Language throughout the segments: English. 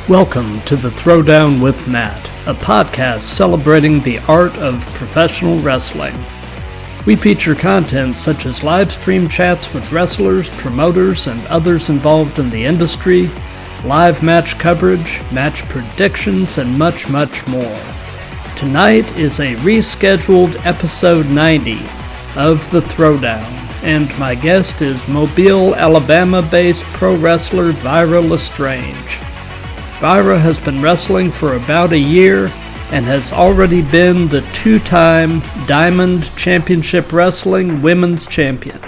Welcome to the Throwdown with Matt, a podcast celebrating the art of professional wrestling. We feature content such as live stream chats with wrestlers, promoters, and others involved in the industry, live match coverage, match predictions, and much, much more. Tonight is a rescheduled episode 90 of The Throwdown, and my guest is Mobile, Alabama-based pro wrestler Vyra LeStrange. Vyra has been wrestling for about a year and has already been the two-time Diamond Championship Wrestling Women's Champion.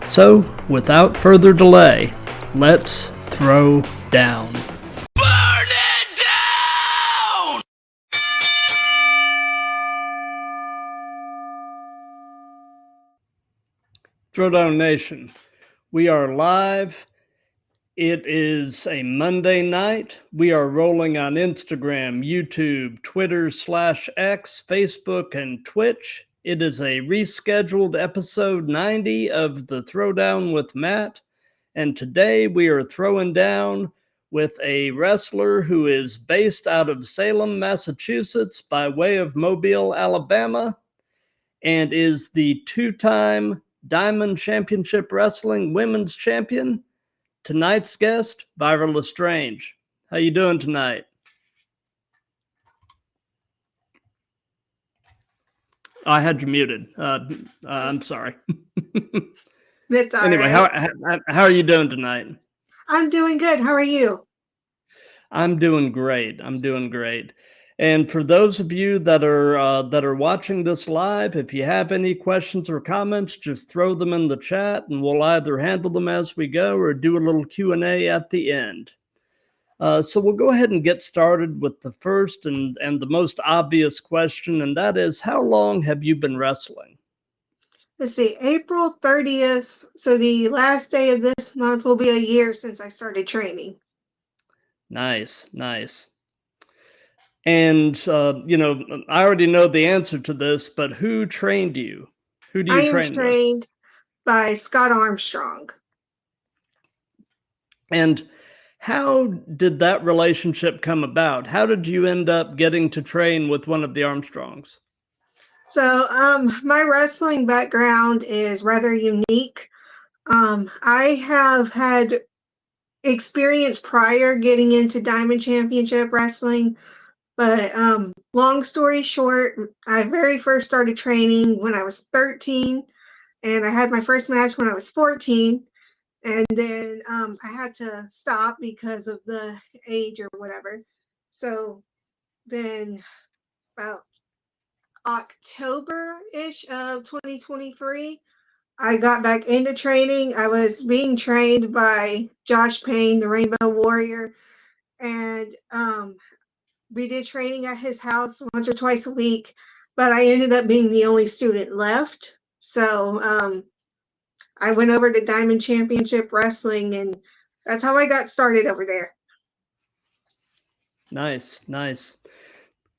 So, without further delay, let's throw down. Burn it down! Throwdown Nation, we are live. It is a Monday night. We are rolling on Instagram, YouTube, Twitter/X, Facebook, and Twitch. It is a rescheduled episode 90 of the Throwdown with Matt. And today we are throwing down with a wrestler who is based out of Salem, Massachusetts by way of Mobile, Alabama, and is the two-time Diamond Championship Wrestling Women's Champion. Tonight's guest, Vyra LeStrange. How you doing tonight? I had you muted. I'm sorry. It's all Anyway, right. how are you doing tonight? I'm doing good. How are you? I'm doing great. And for those of you that are watching this live, if you have any questions or comments, just throw them in the chat, and we'll either handle them as we go or do a little Q&A at the end. So we'll go ahead and get started with the first and the most obvious question, and that is, how long have you been wrestling? Let's see, April 30th. So the last day of this month will be a year since I started training. Nice. And, I already know the answer to this, but who trained you? Who do you train with? I am trained by Scott Armstrong. And how did that relationship come about? How did you end up getting to train with one of the Armstrongs? So my wrestling background is rather unique. I have had experience prior getting into Diamond Championship Wrestling. But long story short, I very first started training when I was 13, and I had my first match when I was 14. And then I had to stop because of the age or whatever. So then about October-ish of 2023, I got back into training. I was being trained by Josh Payne, the Rainbow Warrior, and we did training at his house once or twice a week, but I ended up being the only student left. So I went over to Diamond Championship Wrestling, and that's how I got started over there. Nice.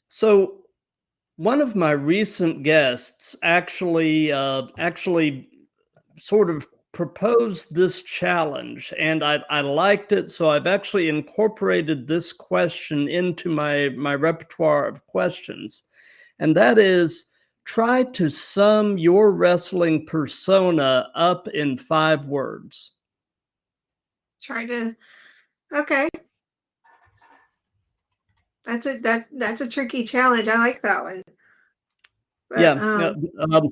So one of my recent guests actually sort of proposed this challenge, and I liked it, so I've actually incorporated this question into my repertoire of questions, and that is, try to sum your wrestling persona up in 5 words. Okay. That's a tricky challenge. I like that one. But,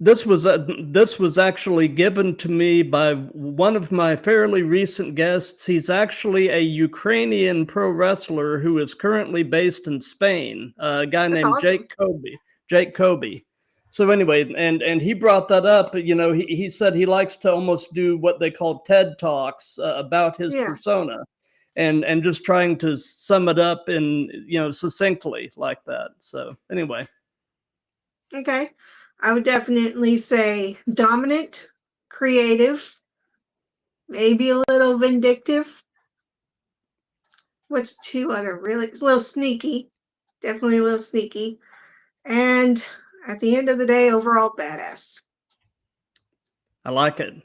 This was actually given to me by one of my fairly recent guests. He's actually a Ukrainian pro wrestler who is currently based in Spain, a guy named awesome. Jake Kobe. So anyway, and he brought that up. He said he likes to almost do what they call TED Talks about his persona, and just trying to sum it up in succinctly like that. So anyway. Okay. I would definitely say dominant, creative, maybe a little vindictive. What's 2 other really? It's a little sneaky, definitely a little sneaky. And at the end of the day, overall badass. I like it.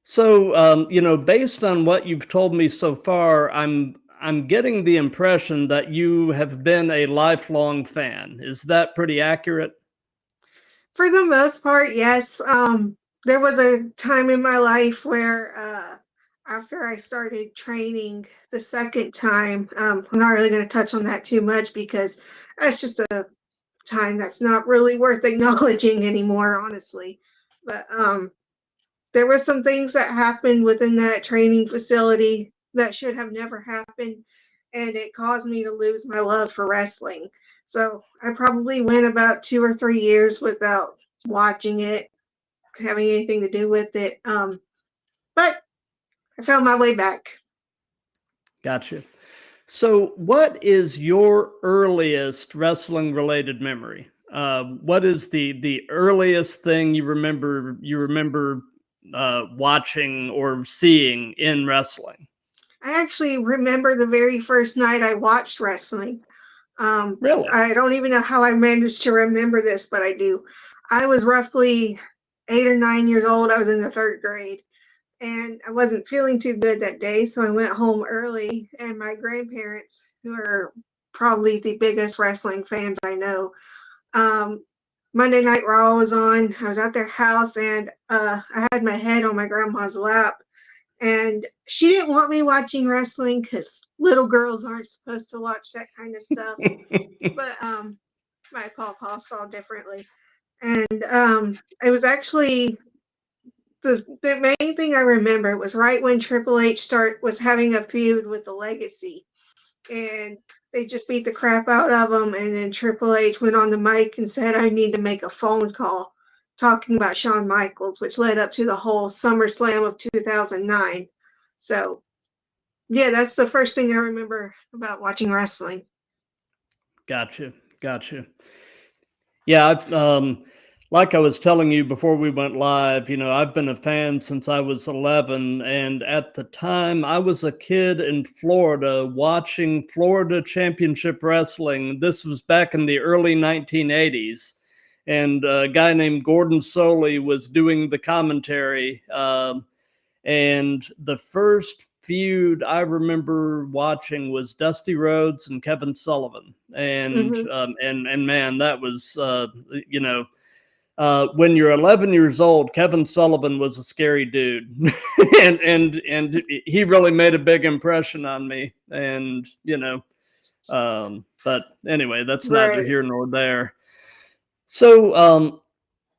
So, based on what you've told me so far, I'm getting the impression that you have been a lifelong fan. Is that pretty accurate? For the most part, yes. There was a time in my life where, after I started training the second time, I'm not really going to touch on that too much because that's just a time that's not really worth acknowledging anymore, honestly. But there were some things that happened within that training facility that should have never happened, and it caused me to lose my love for wrestling. So I probably went about 2 or 3 years without watching it, having anything to do with it. But I found my way back. Gotcha. So, what is your earliest wrestling related memory? What is the earliest thing you remember watching or seeing in wrestling? I actually remember the very first night I watched wrestling. Really? I don't even know how I managed to remember this, but I do. I was roughly 8 or 9 years old. I was in the third grade, and I wasn't feeling too good that day, so I went home early. And my grandparents, who are probably the biggest wrestling fans I know, um, Monday Night Raw was on. I was at their house, and I had my head on my grandma's lap, and she didn't want me watching wrestling because little girls aren't supposed to watch that kind of stuff. But my pawpaw saw differently, and it was actually the main thing I remember was right when Triple H was having a feud with the Legacy, and they just beat the crap out of him. And then Triple H went on the mic and said, "I need to make a phone call," talking about Shawn Michaels, which led up to the whole SummerSlam of 2009. So yeah, that's the first thing I remember about watching wrestling. Gotcha. Gotcha. Yeah, like I was telling you before we went live, I've been a fan since I was 11. And at the time, I was a kid in Florida watching Florida Championship Wrestling. This was back in the early 1980s. And a guy named Gordon Soley was doing the commentary. And the first feud I remember watching was Dusty Rhodes and Kevin Sullivan, and Hmm. man, that was when you're 11 years old, Kevin Sullivan was a scary dude, and he really made a big impression on me, and but anyway, that's neither Right. here nor there. So,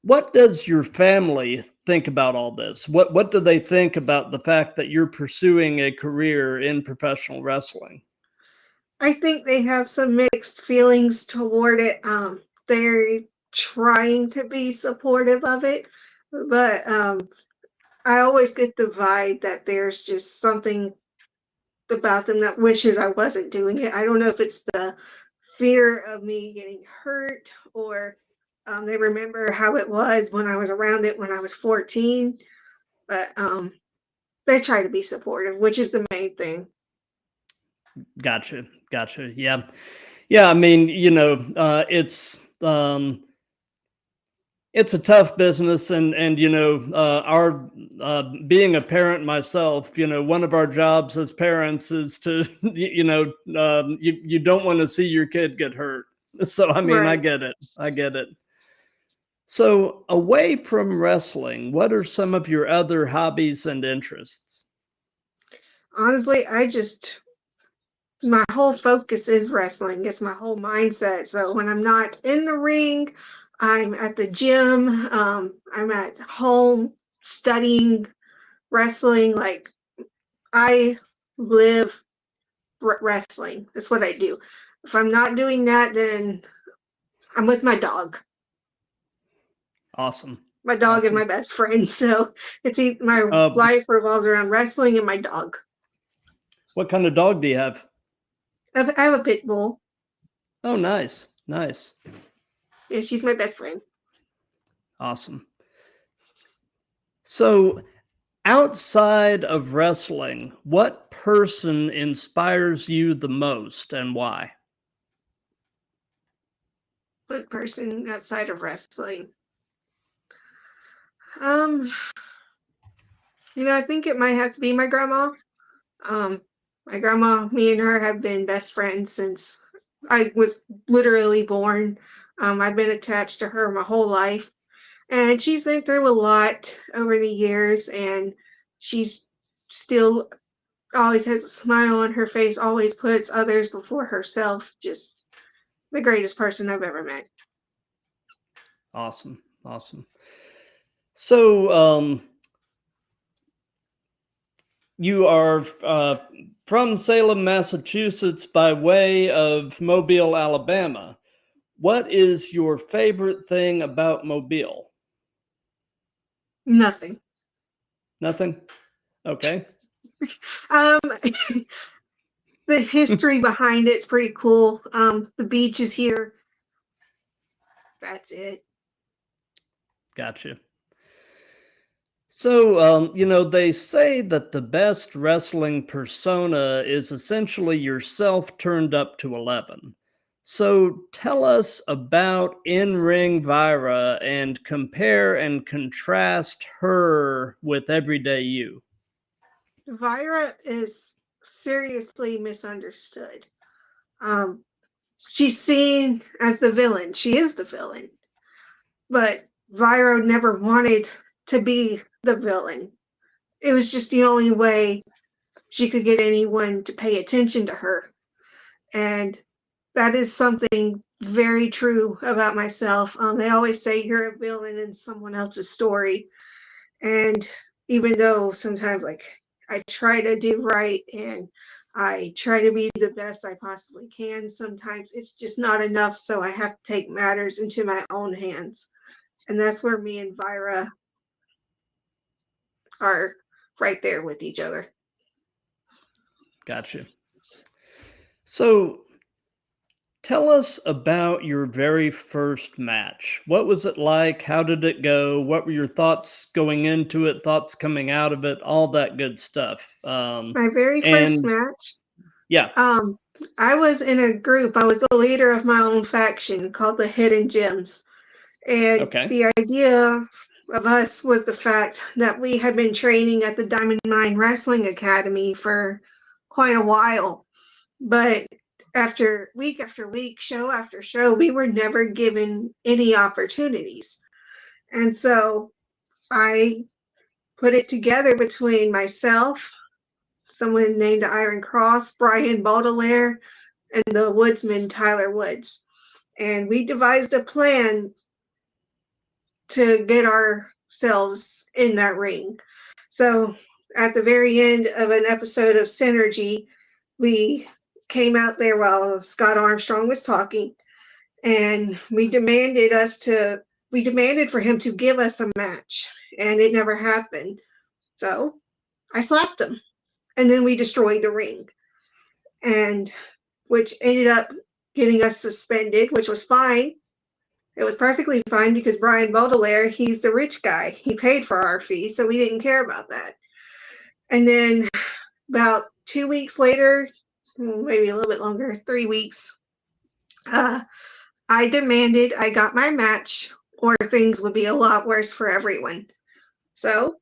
what does your family think about all this? What do they think about the fact that you're pursuing a career in professional wrestling? I think they have some mixed feelings toward it. They're trying to be supportive of it, but I always get the vibe that there's just something about them that wishes I wasn't doing it. I don't know if it's the fear of me getting hurt or they remember how it was when I was around it when I was 14, but they try to be supportive, which is the main thing. Gotcha, gotcha. Yeah, yeah. I mean, it's a tough business, and our being a parent myself, one of our jobs as parents is to you don't want to see your kid get hurt. So I mean, I Right. get it. I get it. So, away from wrestling, what are some of your other hobbies and interests? Honestly, my whole focus is wrestling. It's my whole mindset. So when I'm not in the ring, I'm at the gym. I'm at home studying wrestling. Like I live wrestling. That's what I do. If I'm not doing that, then I'm with my dog. Awesome. My dog is my Awesome. best friend. So my Uh, life revolves around wrestling and my dog. what kind of dog do you have? I have a pit bull. Oh, nice. Nice. Yeah, she's my best friend. Awesome. So, outside of wrestling, what person inspires you the most and why? What person outside of wrestling? Um, I think it might have to be my grandma. My grandma, me and her have been best friends since I was literally born. I've been attached to her my whole life, and she's been through a lot over the years, and she's still always has a smile on her face, always puts others before herself. Just the greatest person I've ever met. Awesome. Awesome. So, you are from Salem, Massachusetts, by way of Mobile, Alabama. What is your favorite thing about Mobile? Nothing. Nothing? Okay. Um, the history behind it's pretty cool. The beach is here. That's it. Gotcha. So, they say that the best wrestling persona is essentially yourself turned up to 11. So, tell us about in-ring Vyra and compare and contrast her with everyday you. Vyra is seriously misunderstood. Um, she's seen as the villain. She is the villain. But Vyra never wanted to be the villain. It was just the only way she could get anyone to pay attention to her. And that is something very true about myself. They always say you're a villain in someone else's story. And even though sometimes, like, I try to do right and I try to be the best I possibly can, sometimes it's just not enough. So I have to take matters into my own hands. And that's where me and Vyra are right there with each other. Gotcha. So, tell us about your very first match. What was it like? How did it go? What were your thoughts going into it, thoughts coming out of it, all that good stuff? My very first And match, yeah, I was in a group. I was the leader of my own faction called the Hidden Gems. And okay. the idea of us was the fact that we had been training at the Diamond Mine Wrestling Academy for quite a while. But after week, show after show, we were never given any opportunities. And so I put it together between myself, someone named Iron Cross, Brian Baudelaire, and the woodsman Tyler Woods. And we devised a plan to get ourselves in that ring. So at the very end of an episode of Synergy, we came out there while Scott Armstrong was talking, and we demanded for him to give us a match, and it never happened. So I slapped him, and then we destroyed the ring, and which ended up getting us suspended, which was fine. It was perfectly fine because Brian Baudelaire, he's the rich guy. He paid for our fee, so we didn't care about that. And then about 2 weeks later, maybe a little bit longer, 3 weeks, I demanded I got my match or things would be a lot worse for everyone. So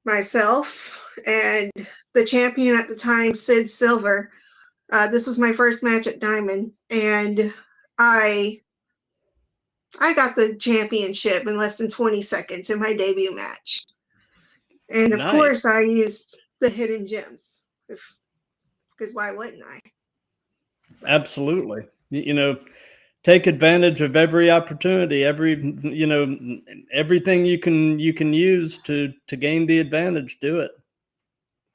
myself and the champion at the time, Sid Silver, this was my first match at Diamond, and I got the championship in less than 20 seconds in my debut match. And of Nice. course, I used the hidden gems, because why wouldn't I? Absolutely. Take advantage of every opportunity, everything you can use to gain the advantage. Do it.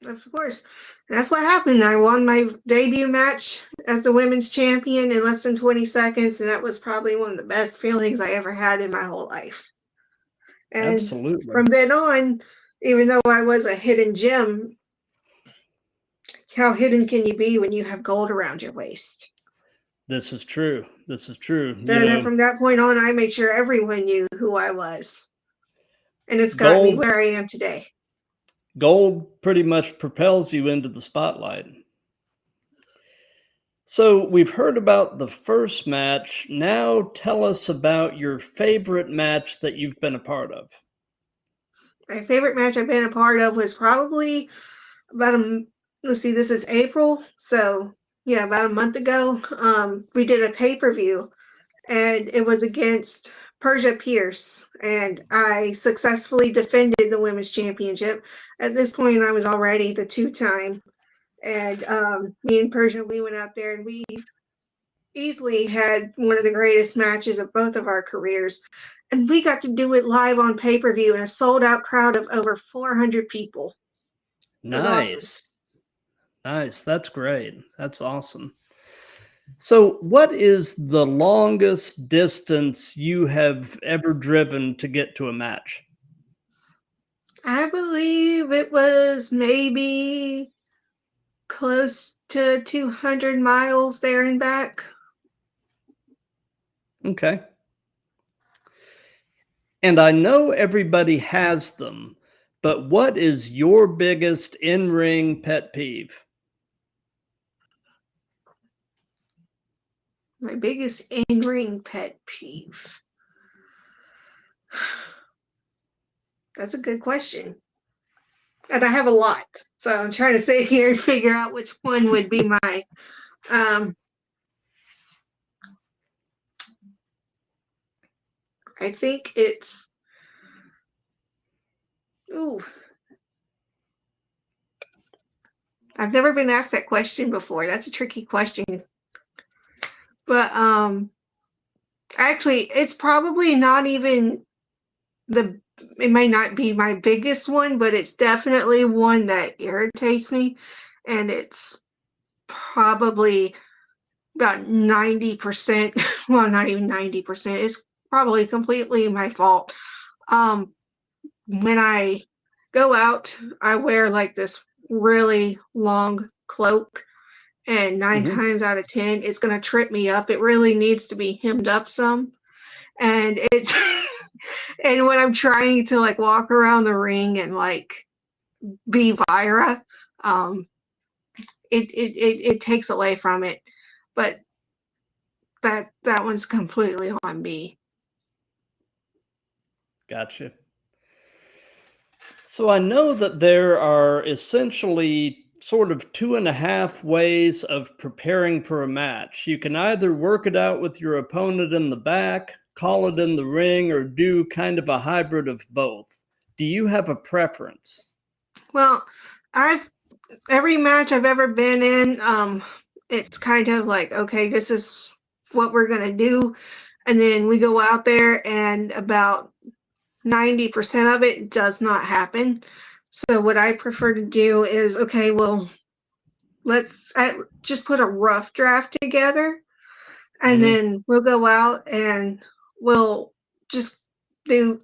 Of course. That's what happened. I won my debut match as the women's champion in less than 20 seconds, and that was probably one of the best feelings I ever had in my whole life. And Absolutely. from then on, even though I was a hidden gem, how hidden can you be when you have gold around your waist? This is true. This is true. So then from that point on, I made sure everyone knew who I was. And it's got me Gold where I am today. gold pretty much propels you into the spotlight. So we've heard about the first match. Now tell us about your favorite match that you've been a part of. my favorite match I've been a part of was probably about let's see, this is April, so yeah, about a month ago. We did a pay-per-view, and it was against Persia Pierce, and I successfully defended the women's championship. At this point, I was already the two-time, and me and Persia, we went out there and we easily had one of the greatest matches of both of our careers. And we got to do it live on pay-per-view in a sold-out crowd of over 400 people. It was awesome. Nice. That's great. That's awesome. So, what is the longest distance you have ever driven to get to a match? I believe it was maybe close to 200 miles there and back. Okay. And I know everybody has them, but what is your biggest in-ring pet peeve? My biggest in-ring pet peeve. That's a good question. And I have a lot. So I'm trying to sit here and figure out which one would be my I think it's I've never been asked that question before. That's a tricky question. But actually it's probably not even it may not be my biggest one, but it's definitely one that irritates me, and it's probably about 90%, well, not even 90%, it's probably completely my fault. When I go out, I wear like this really long cloak, and 9 times out of 10, it's going to trip me up. It really needs to be hemmed up some. And it's, and when I'm trying to like walk around the ring and like be Vyra, it takes away from it. But that one's completely on me. Gotcha. So I know that there are essentially sort of 2.5 ways of preparing for a match. You can either work it out with your opponent in the back, call it in the ring, or do kind of a hybrid of both. Do you have a preference? Well, every match I've ever been in, it's kind of like, okay, this is what we're gonna do, and then we go out there, and about 90% of it does not happen. So what I prefer to do is, okay, well, let's just put a rough draft together, and then we'll go out and we'll just do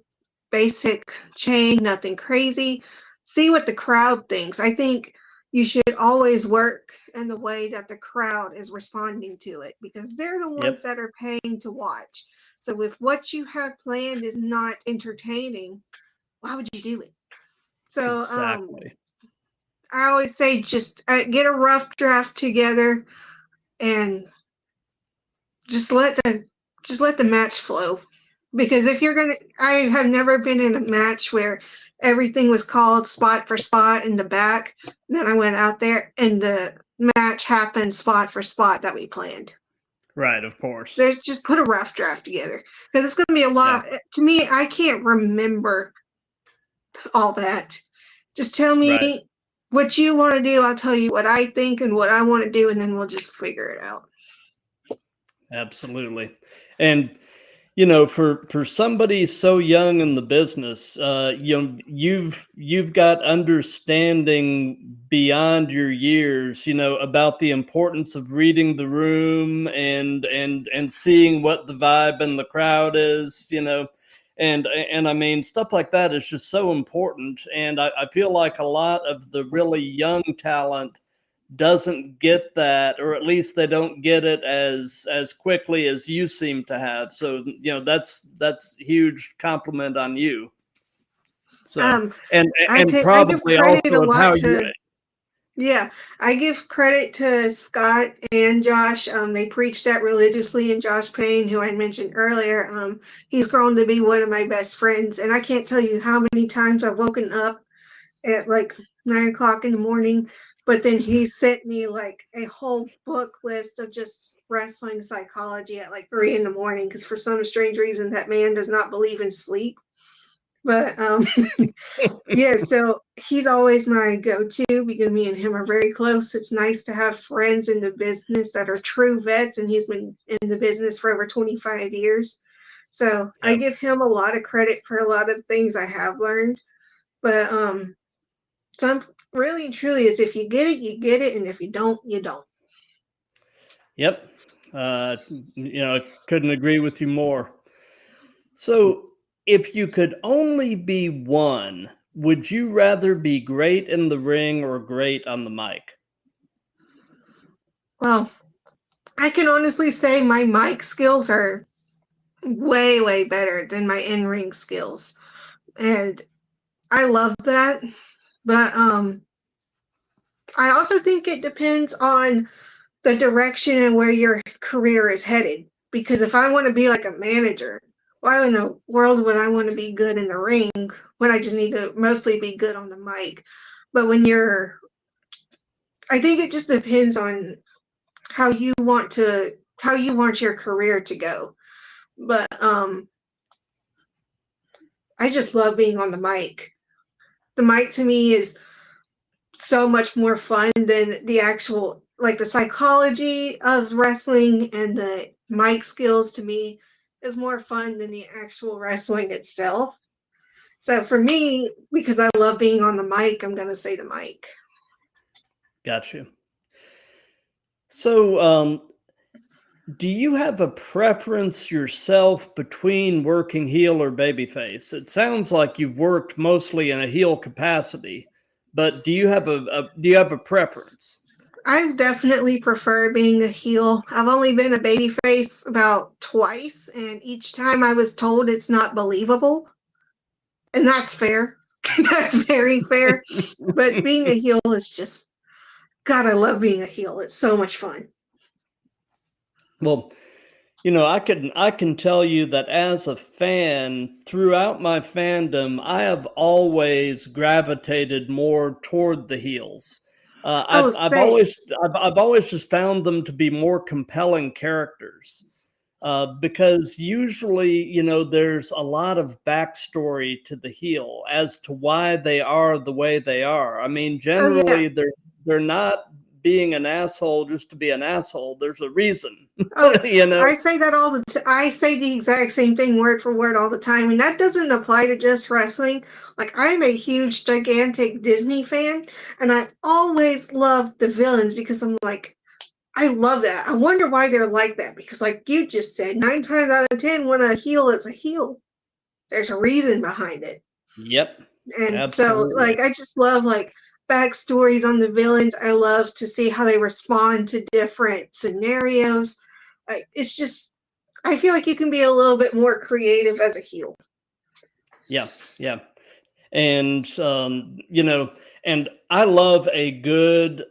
basic chain, nothing crazy. See what the crowd thinks. I think you should always work in the way that the crowd is responding to it, because they're the ones that are paying to watch. So if what you have planned is not entertaining, why would you do it? So Exactly. I always say just get a rough draft together and just let the match flow. Because if you're gonna, I have never been in a match where everything was called spot for spot in the back. Then I went out there and the match happened spot for spot that we planned. Right, of course. There's just put a rough draft together, because it's going to be a lot. Yeah. To me, I can't remember all that. Just tell me what you want to do. I'll tell you what I think and what I want to do, and then we'll just figure it out. Absolutely. And you know, for somebody so young in the business, you know, you've got understanding beyond your years, you know, about the importance of reading the room and seeing what the vibe in the crowd is, you know, and I mean, stuff like that is just so important. And I feel like a lot of the really young talent doesn't get that, or at least they don't get it as quickly as you seem to have. So, you know, that's huge compliment on you. So, and probably also of how you, Yeah, I give credit to Scott and Josh. They preach that religiously, and Josh Payne, who I mentioned earlier, he's grown to be one of my best friends. And I can't tell you how many times I've woken up at like 9 o'clock in the morning, but then he sent me like a whole book list of just wrestling psychology at like 3 in the morning because for some strange reason that man does not believe in sleep. But yeah, so he's always my go-to because me and him are very close. It's nice to have friends in the business that are true vets, and he's been in the business for over 25 years. So I Yep. give him a lot of credit for a lot of things I have learned. But some really and truly is if you get it, you get it, and if you don't, you don't. Yep. Couldn't agree with you more. So, if you could only be one, would you rather be great in the ring or great on the mic? Well, I can honestly say my mic skills are way, way better than my in-ring skills. And I love that. But I also think it depends on the direction and where your career is headed. Because if I want to be like a manager, why in the world would I want to be good in the ring when I just need to mostly be good on the mic? But I think it just depends on how you want your career to go. But I just love being on the mic. The mic to me is so much more fun than the actual like the psychology of wrestling, and the mic skills to me is more fun than the actual wrestling itself. So for me, because I love being on the mic, I'm going to say the mic. Gotcha. So, do you have a preference yourself between working heel or babyface? It sounds like you've worked mostly in a heel capacity, but do you have a preference? I definitely prefer being a heel. I've only been a babyface about twice, and each time I was told it's not believable. And that's fair. That's very fair. But being a heel is just, God, I love being a heel. It's so much fun. Well, I can tell you that as a fan, throughout my fandom, I have always gravitated more toward the heels. Oh, I've say, always I've always just found them to be more compelling characters. Because usually, there's a lot of backstory to the heel as to why they are the way they are. I mean, oh yeah. generally, they're not being an asshole just to be an asshole. There's a reason, Oh, you know. I say that I say the exact same thing word for word all the time, and that doesn't apply to just wrestling. Like I'm a huge, gigantic Disney fan, and I always love the villains because I'm like, I love that. I wonder why they're like that because, like you just said, 9 times out of 10, when a heel is a heel, there's a reason behind it. Yep, And so, absolutely. like, I just love like backstories on the villains. I love to see how they respond to different scenarios. Like, it's just, I feel like you can be a little bit more creative as a heel. Yeah, yeah. And and I love a good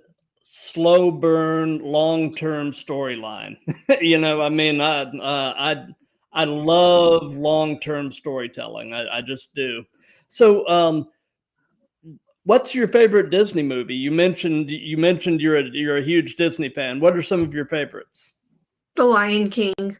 slow burn long-term storyline. I mean, I love long-term storytelling. I just do. So, what's your favorite Disney movie? You mentioned you're a huge Disney fan. What are some of your favorites? The Lion King.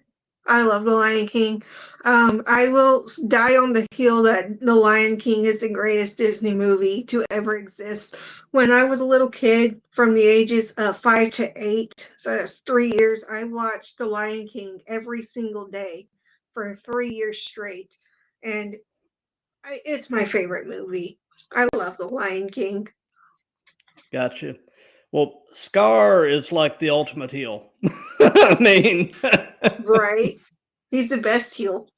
I love The Lion King. I will die on the hill that The Lion King is the greatest Disney movie to ever exist. When I was a little kid, from the ages of 5 to 8, so that's 3 years, I watched The Lion King every single day for 3 years straight. And it's my favorite movie. I love The Lion King. Gotcha. Well, Scar is like the ultimate heel. I mean, Right? He's the best heel.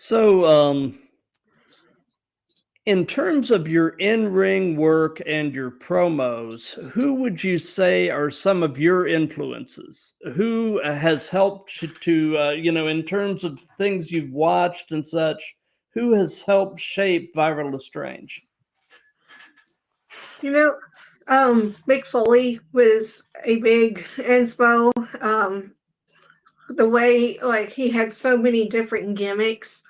so in terms of your in-ring work and your promos, who would you say are some of your influences? Who has helped you to, in terms of things you've watched and such, who has helped shape Vyra LeStrange? You know, Mick Foley was a big inspo. The way, like, he had so many different gimmicks,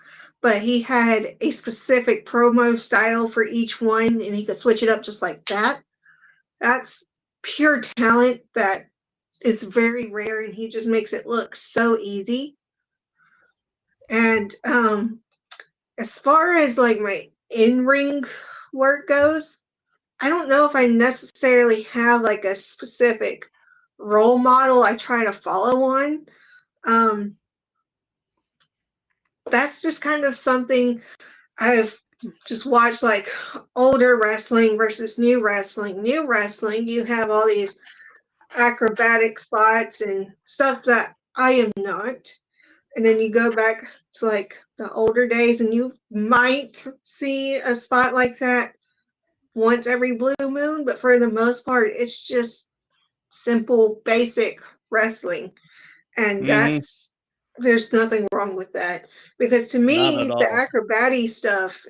but he had a specific promo style for each one, and he could switch it up just like that. That's pure talent that is very rare, and he just makes it look so easy. And as far as like my in-ring work goes, I don't know if I necessarily have like a specific role model I try to follow on. Um, that's just kind of something I've just watched, like older wrestling versus new wrestling. New wrestling, you have all these acrobatic spots and stuff that I am not. And then you go back to like the older days and you might see a spot like that once every blue moon, but for the most part, it's just simple, basic wrestling. And Hmm. there's nothing wrong with that. Because to Not at me, the all. acrobatic stuff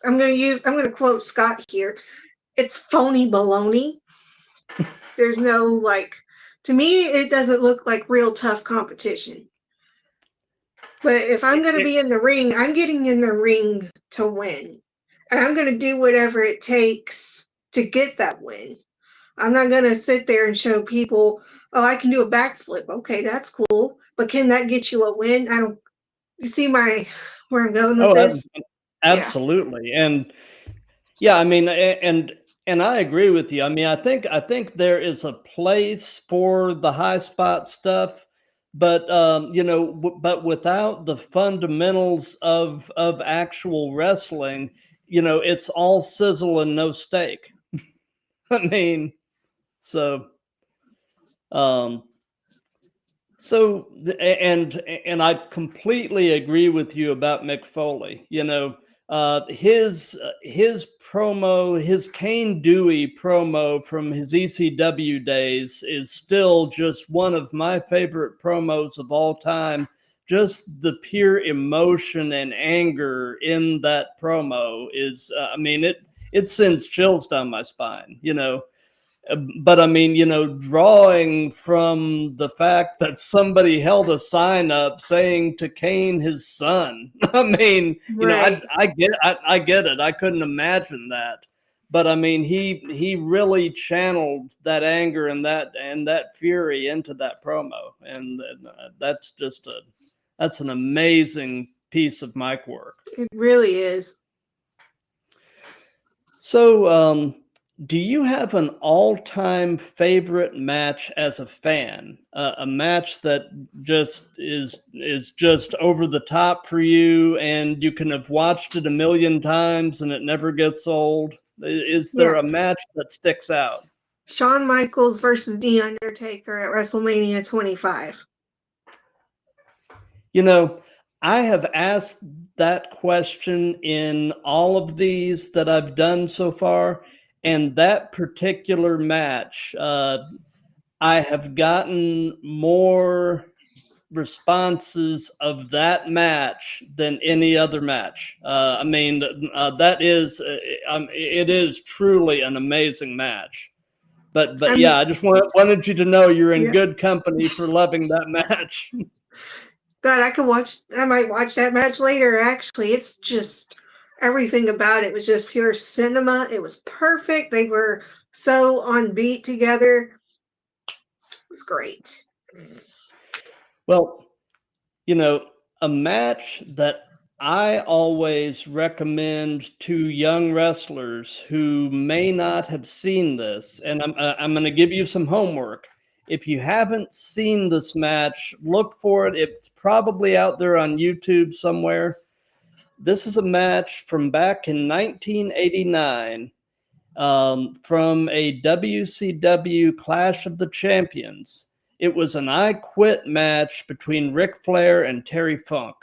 I'm gonna quote Scott here. It's phony baloney. There's no like, to me, it doesn't look like real tough competition. But if I'm going to be in the ring, I'm getting in the ring to win. And I'm going to do whatever it takes to get that win. I'm not going to sit there and show people, oh, I can do a backflip. Okay, that's cool. But can that get you a win? You see where I'm going with Oh, this? Yeah. absolutely. And yeah, I mean, and I agree with you. I mean, I think there is a place for the high spot stuff, but but without the fundamentals of actual wrestling, it's all sizzle and no steak. I mean, so um, and I completely agree with you about Mick Foley. His promo, his Kane Dewey promo from his ECW days is still just one of my favorite promos of all time. Just the pure emotion and anger in that promo is, I mean, it sends chills down my spine. But I mean, drawing from the fact that somebody held a sign up saying to Kane his son. I mean, Right. I get it. I couldn't imagine that. But I mean, he really channeled that anger and that fury into that promo, and that's an amazing piece of mic work. It really is. So, do you have an all-time favorite match as a fan? A match that just just over the top for you, and you can have watched it a million times and it never gets old? Is there Yeah. a match that sticks out? Shawn Michaels versus The Undertaker at WrestleMania 25. You know, I have asked that question in all of these that I've done so far, and that particular match, I have gotten more responses of that match than any other match. I mean, it is truly an amazing match. But I yeah, mean, I just wanted you to know you're in yeah. good company for loving that match. God, I might watch that match later, actually. It's just, everything about it was just pure cinema. It was perfect. They were so on beat together. It was great. Well, a match that I always recommend to young wrestlers who may not have seen this, and I'm going to give you some homework. If you haven't seen this match, look for it. It's probably out there on YouTube somewhere. This is a match from back in 1989, from a WCW Clash of the Champions. It was an I Quit match between Ric Flair and Terry Funk.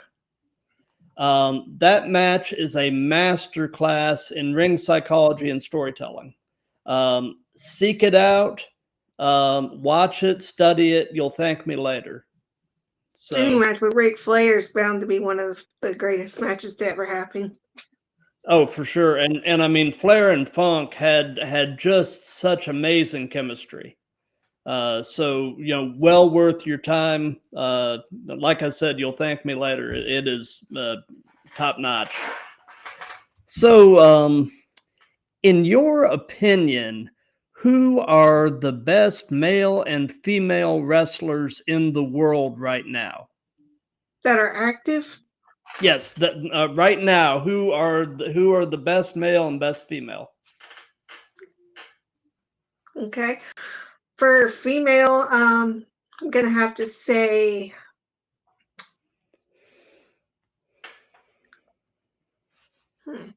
That match is a master class in ring psychology and storytelling. Seek it out, watch it, study it. You'll thank me later. Any So, match with Ric Flair is bound to be one of the greatest matches to ever happen. Oh, for sure. And I mean, Flair and Funk had just such amazing chemistry. So, well worth your time. Like I said, you'll thank me later. It is top notch. So, in your opinion, who are the best male and female wrestlers in the world right now? That are active. Yes, that right now, who are the best male and best female? Okay. For female, I'm gonna have to say is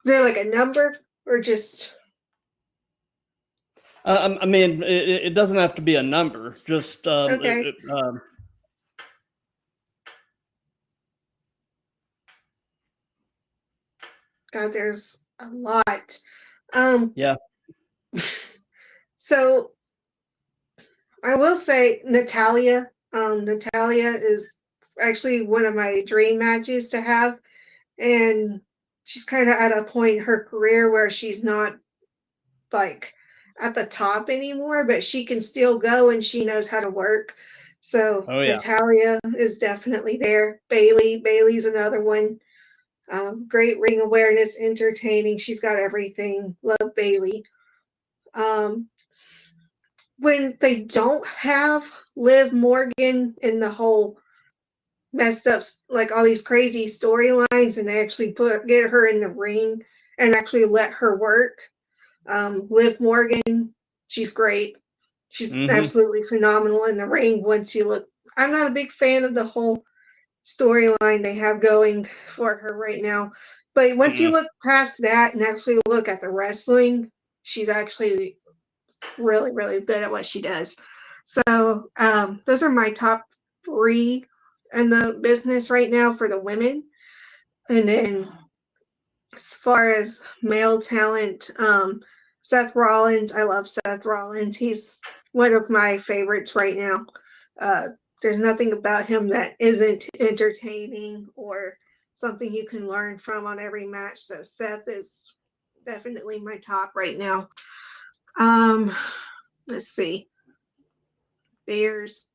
there like a number or just I mean, it doesn't have to be a number. Just okay. God, there's a lot. Yeah. So I will say Natalia. Natalia is actually one of my dream matches to have, and she's kind of at a point in her career where she's not like at the top anymore, but she can still go and she knows how to work. So Oh yeah. Natalia is definitely there. Bailey's another one. Great ring awareness, entertaining. She's got everything. Love Bailey. Um, when they don't have Liv Morgan in the whole messed up, like all these crazy storylines, and they actually get her in the ring and actually let her work. Liv Morgan, she's great. She's Mm-hmm. absolutely phenomenal in the ring. Once you look, I'm not a big fan of the whole storyline they have going for her right now. But once you Mm-hmm. look past that and actually look at the wrestling, she's actually really, really good at what she does. So those are my top three in the business right now for the women. And then as far as male talent, Seth Rollins, I love Seth Rollins. He's one of my favorites right now. Uh, there's nothing about him that isn't entertaining or something you can learn from on every match. So Seth is definitely my top right now. Um, let's see. There's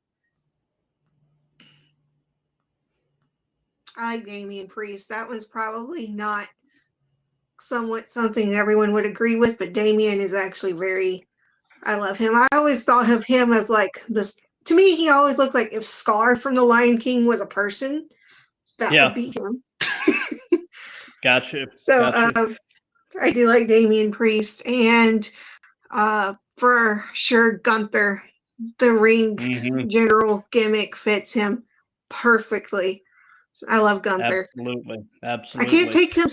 I like Damian Priest. That one's probably not something everyone would agree with, but Damian is actually very. I love him. I always thought of him as like this. To me, he always looked like if Scar from The Lion King was a person, that would Yeah. be him. Gotcha. So Gotcha. I do like Damian Priest, and for sure Gunther, the ring Mm-hmm. general gimmick fits him perfectly. I love Gunther. Absolutely. I can't Absolutely. take him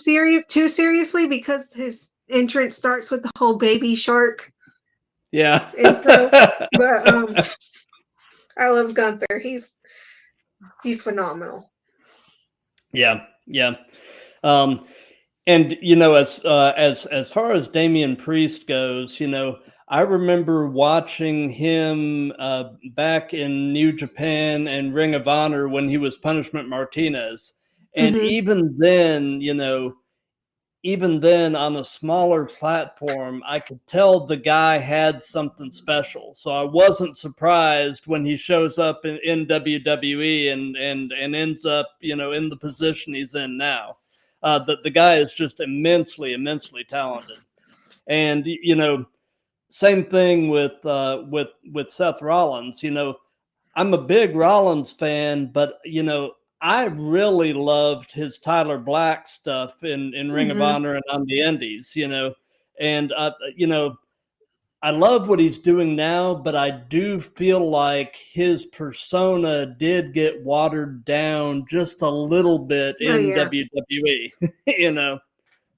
too seriously because his entrance starts with the whole baby shark Yeah. intro. But I love Gunther. He's phenomenal. Yeah. Yeah. Um, and as far as Damian Priest goes, I remember watching him back in New Japan and Ring of Honor when he was Punishment Martinez, and Mm-hmm. even then on a smaller platform, I could tell the guy had something special. So I wasn't surprised when he shows up in WWE and ends up, in the position he's in now. The guy is just immensely, immensely talented. And, same thing with Seth Rollins. I'm a big Rollins fan, but I really loved his Tyler Black stuff in Ring of Mm-hmm. Honor and on the Indies. And I love what he's doing now, but I do feel like his persona did get watered down just a little bit Oh in yeah. WWE.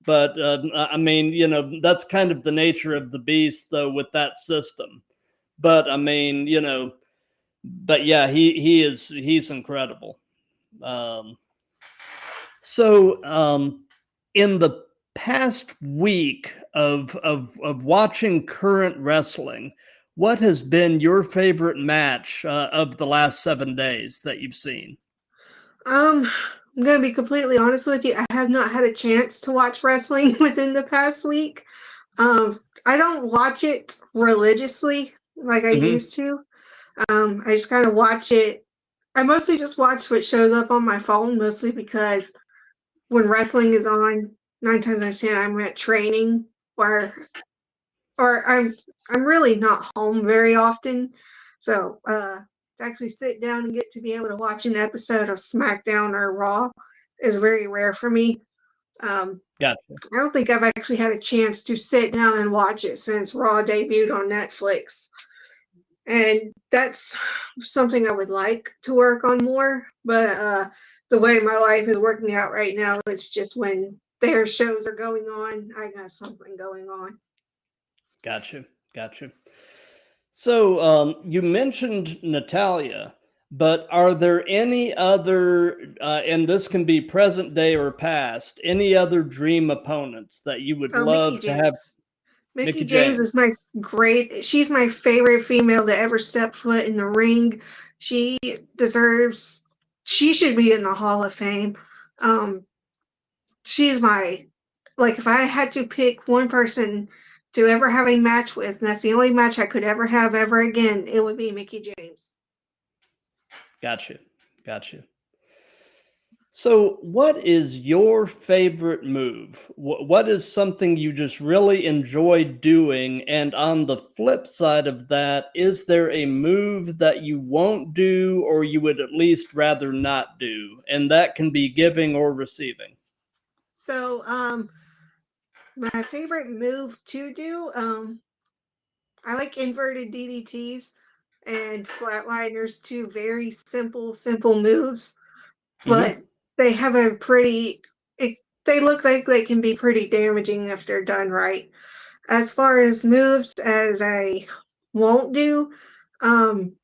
But I mean, that's kind of the nature of the beast, though, with that system. But I mean, but yeah, he's incredible. Um, so in the past week of watching current wrestling, what has been your favorite match of the last 7 days that you've seen? Um, I'm going to be completely honest with you. I have not had a chance to watch wrestling within the past week. I don't watch it religiously like I Mm-hmm. used to. I just kind of watch it. I mostly just watch what shows up on my phone, mostly because when wrestling is on, 9 times out of 10, I'm at training or I'm really not home very often. So to actually sit down and get to be able to watch an episode of SmackDown or Raw is very rare for me. Gotcha. I don't think I've actually had a chance to sit down and watch it since Raw debuted on Netflix. And that's something I would like to work on more. But the way my life is working out right now, it's just when their shows are going on, I got something going on. Gotcha. Gotcha. So you mentioned Natalia, but are there any other, and this can be present day or past, any other dream opponents that you would Oh, Mickey love to have? James. Mickey Mickey James James. is she's my favorite female to ever step foot in the ring. She deserves, she should be in the Hall of Fame. Um, she's like, if I had to pick one person to ever have a match with, and that's the only match I could ever have ever again, it would be Mickey James. Gotcha. Gotcha. So, what is your favorite move? What is something you just really enjoy doing? And on the flip side of that, is there a move that you won't do or you would at least rather not do? And that can be giving or receiving. So, my favorite move to do, I like inverted DDTs and flatliners, two very simple moves, Hmm. but they have a they look like they can be pretty damaging if they're done right. As far as moves as I won't do, um,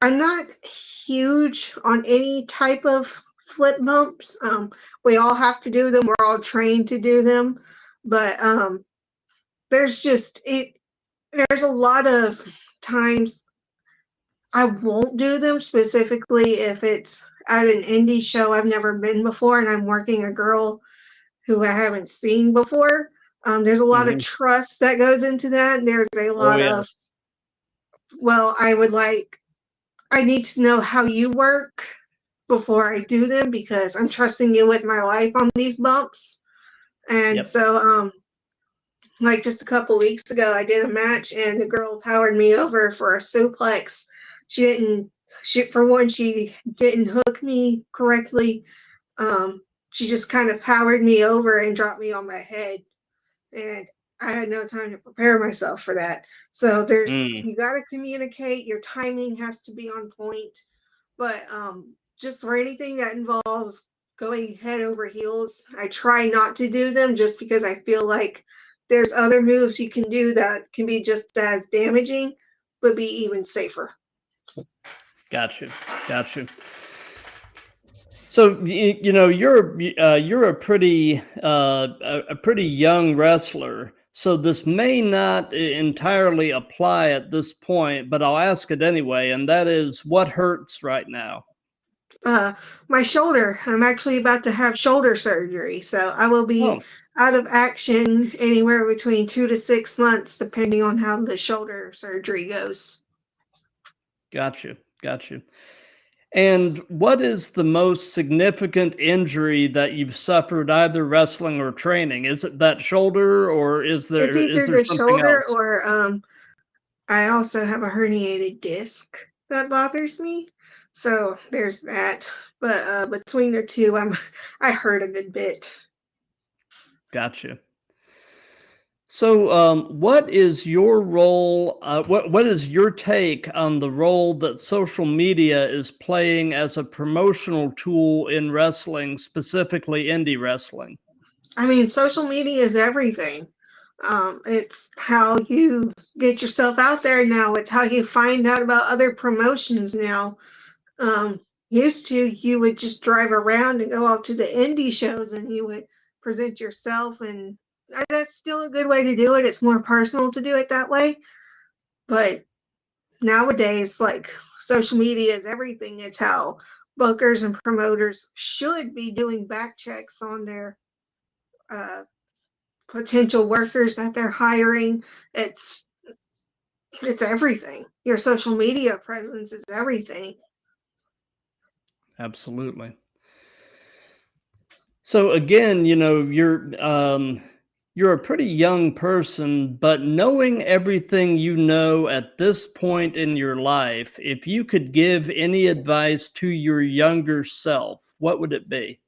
I'm not huge on any type of flip bumps. We all have to do them. We're all trained to do them, but there's just it. There's a lot of times I won't do them, specifically if it's at an indie show I've never been before and I'm working a girl who I haven't seen before. There's a lot of Hmm. trust that goes into that. There's a Oh, lot yeah. of, well, I need to know how you work before I do them because I'm trusting you with my life on these bumps. And Yep. so, like just a couple weeks ago, I did a match and the girl powered me over for a suplex. She didn't, for one, she didn't hook me correctly. She just kind of powered me over and dropped me on my head. And I had no time to prepare myself for that. So Mm. you got to communicate. Your timing has to be on point. But just for anything that involves going head over heels, I try not to do them just because I feel like there's other moves you can do that can be just as damaging, but be even safer. Gotcha. Gotcha. So you're a pretty young wrestler. So this may not entirely apply at this point, but I'll ask it anyway. And that is, what hurts right now? Uh, my shoulder. I'm actually about to have shoulder surgery, so I will be Oh, out of action anywhere between 2 to 6 months, depending on how the shoulder surgery goes. gotcha, gotcha. And what is the most significant injury that you've suffered, either wrestling or training? Is it that shoulder, or It's is either there the something shoulder else? or I also have a herniated disc that bothers me. So there's that. But between the two, I hurt a good bit. Gotcha. So, what is your role? What is your take on the role that social media is playing as a promotional tool in wrestling, specifically indie wrestling? I mean, social media is everything. It's how you get yourself out there now. It's how you find out about other promotions now. Um, Used to, you would just drive around and go out to the indie shows and you would present yourself, and that's still a good way to do it. It's more personal to do it that way. But nowadays, like social media is everything. It's how bookers and promoters should be doing back checks on their potential workers that they're hiring. It's everything. Your social media presence is everything. Absolutely. So again, you're a pretty young person, but knowing everything you know at this point in your life, if you could give any advice to your younger self, what would it be?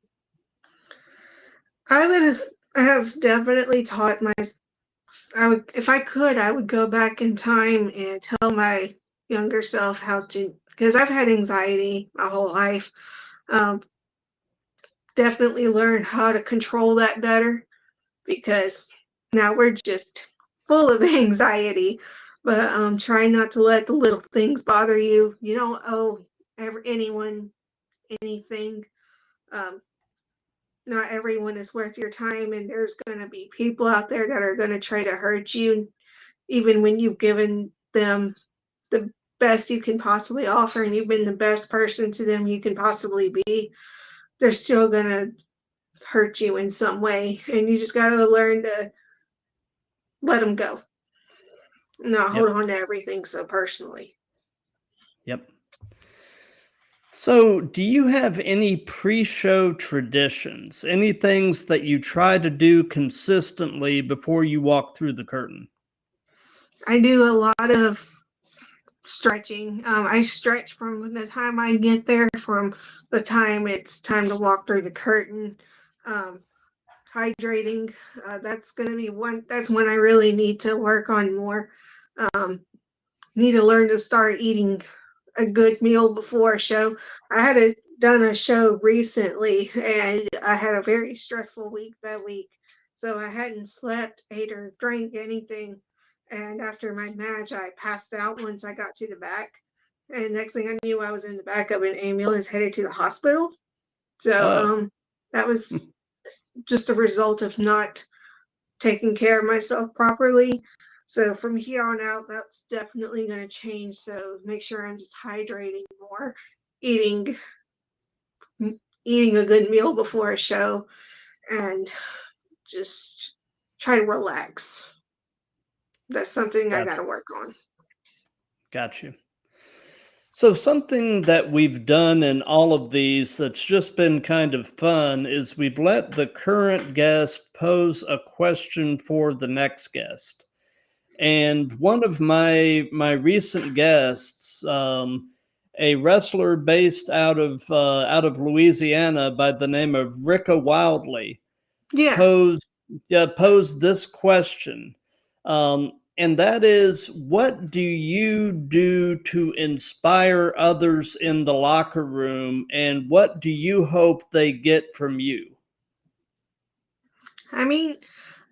I would have definitely taught if I could, I would go back in time and tell my younger self how to, because I've had anxiety my whole life. Um, Definitely learn how to control that better, because now we're just full of anxiety. But try not to let the little things bother you. You don't owe anyone anything. Um, Not everyone is worth your time, and there's going to be people out there that are going to try to hurt you, even when you've given them the best you can possibly offer and you've been the best person to them you can possibly be. They're still going to hurt you in some way, and you just got to learn to let them go, not hold Yep. on to everything so personally. Yep. So, do you have any pre-show traditions? Any things that you try to do consistently before you walk through the curtain? I do a lot of stretching. I stretch from the time I get there, from the time it's time to walk through the curtain. Um, Hydrating, that's going to be that's when I really need to work on more. Um, Need to learn to start eating a good meal before a show. I had done a show recently, and I had a very stressful week that week. So I hadn't slept, ate, or drank anything. And after my match, I passed out once I got to the back. And next thing I knew, I was in the back of an ambulance headed to the hospital. So Oh, that was just a result of not taking care of myself properly. So from here on out, that's definitely going to change. So make sure I'm just hydrating more, eating eating a good meal before a show, and just try to relax. That's something I got gotcha. to work on. Gotcha. So something that we've done in all of these that's just been kind of fun is we've let the current guest pose a question for the next guest. And one of my recent guests, a wrestler based out of Louisiana by the name of Ricka Wildley, Yeah, posed posed this question, and that is, what do you do to inspire others in the locker room, and what do you hope they get from you? I mean,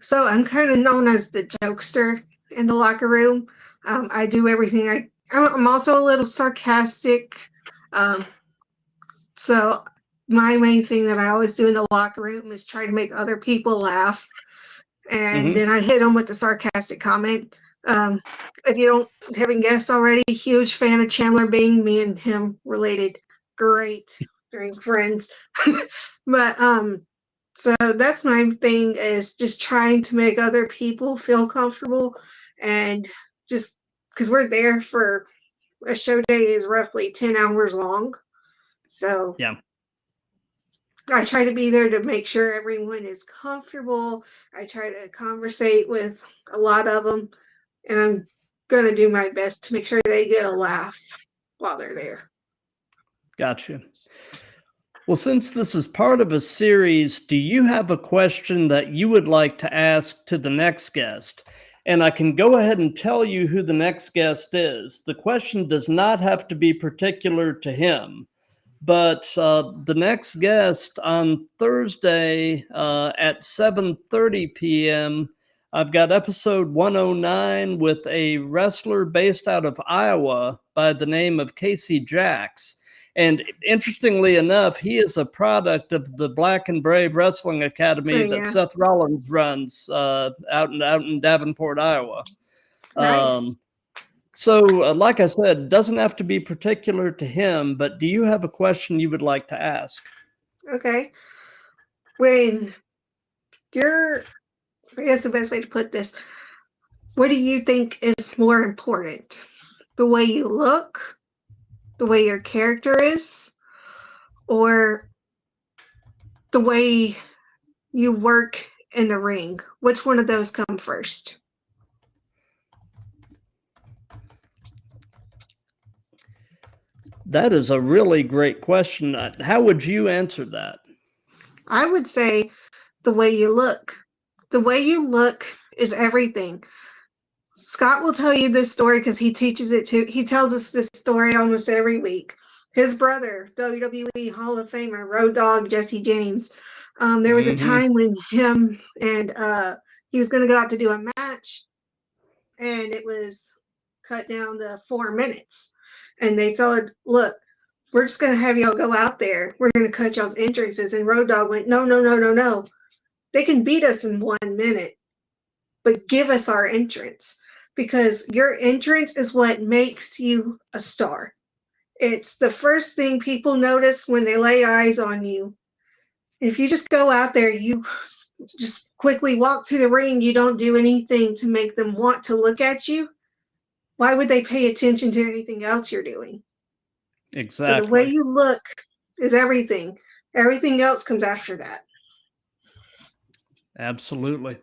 so I'm kind of known as the jokester in the locker room. I do everything. I'm also a little sarcastic. Um, So my main thing that I always do in the locker room is try to make other people laugh. And Hmm. then I hit them with the sarcastic comment. Um, if you don't haven't guessed already, huge fan of Chandler Bing. Me and him related great during Friends. But so that's my thing, is just trying to make other people feel comfortable, and just because we're there for a show day is roughly 10 hours long. So Yeah, I try to be there to make sure everyone is comfortable. I try to conversate with a lot of them, and I'm going to do my best to make sure they get a laugh while they're there. gotcha. Well, since this is part of a series, do you have a question that you would like to ask to the next guest? And I can go ahead and tell you who the next guest is. The question does not have to be particular to him, but the next guest on Thursday at 7:30 p.m., I've got episode 109 with a wrestler based out of Iowa by the name of Casey Jacks. And interestingly enough, he is a product of the Black and Brave Wrestling So Academy that yeah, Seth Rollins runs out in Davenport, Iowa. nice. Um, So, like I said, it doesn't have to be particular to him, but do you have a question you would like to ask? Okay. When you're, I guess the best way to put this, what do you think is more important? The way you look, the way your character is, or the way you work in the ring? Which one of those come first? That is a really great question. How would you answer that? I would say the way you look. The way you look is everything. Scott will tell you this story because he teaches it too. He tells us this story almost every week. His brother, WWE Hall of Famer, Road Dogg Jesse James. There was a time when him and he was going to go out to do a match, and it was cut down to 4 minutes. And they told, look, we're just going to have y'all go out there. We're going to cut y'all's entrances. And Road Dogg went, no, no, no, no, no. They can beat us in 1 minute, but give us our entrance, because your entrance is what makes you a star. It's the first thing people notice when they lay eyes on you. If you just go out there, you just quickly walk to the ring, you don't do anything to make them want to look at you, why would they pay attention to anything else you're doing? Exactly. So the way you look is everything. Everything else comes after that. Absolutely.